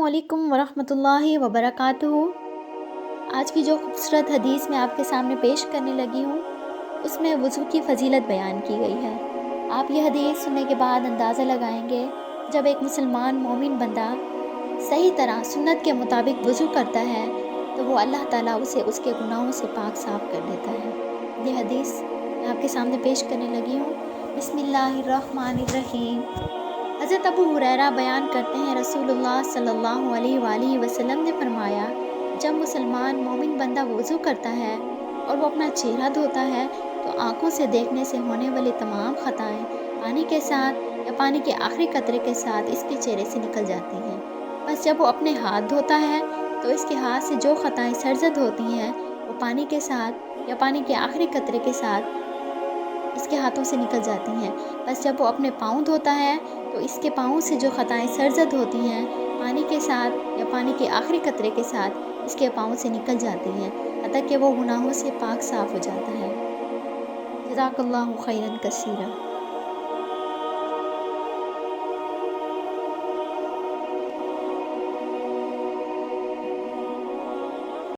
अस्सलामुअलैकुम वरहमतुल्लाहि वबरकातुहू। आज की जो खूबसूरत हदीस मैं आपके सामने पेश करने लगी हूँ उसमें वज़ू की फ़जीलत बयान की गई है। आप ये हदीस सुनने के बाद अंदाज़ा लगाएंगे, जब एक मुसलमान मोमिन बंदा सही तरह सुन्नत के मुताबिक वज़ू करता है तो वो अल्लाह ताला उसे उसके गुनाहों से पाक साफ़ कर देता है। ये हदीस मैं आपके सामने पेश करने लगी हूँ। बिस्मिल्लाहिर्रहमानिर्रहीम। हज़रत अबू हुरैरा बयान करते हैं, रसूलुल्लाह सल्लल्लाहु अलैहि वसल्लम ने फरमाया, जब मुसलमान मोमिन बंदा वज़ू करता है और वो अपना चेहरा धोता है तो आँखों से देखने से होने वाली तमाम ख़ताएँ पानी के साथ या पानी के आखिरी कतरे के साथ इसके चेहरे से निकल जाती हैं। बस जब वो अपने हाथ धोता है तो इसके हाथ से जो ख़ताएँ सरज़द होती हैं वो पानी के साथ या पानी के आखिरी कतरे के साथ इसके हाथों से निकल जाती हैं। बस जब वो अपने पाँव धोता है तो इसके पाँव से जो ख़ताएँ सरज़द होती हैं पानी के साथ या पानी के आखिरी कतरे के साथ इसके पाँव से निकल जाती हैं, हत्ता कि वो गुनाहों से पाक साफ़ हो जाता है। जज़ाकल्लाहु खैरन कसीरा।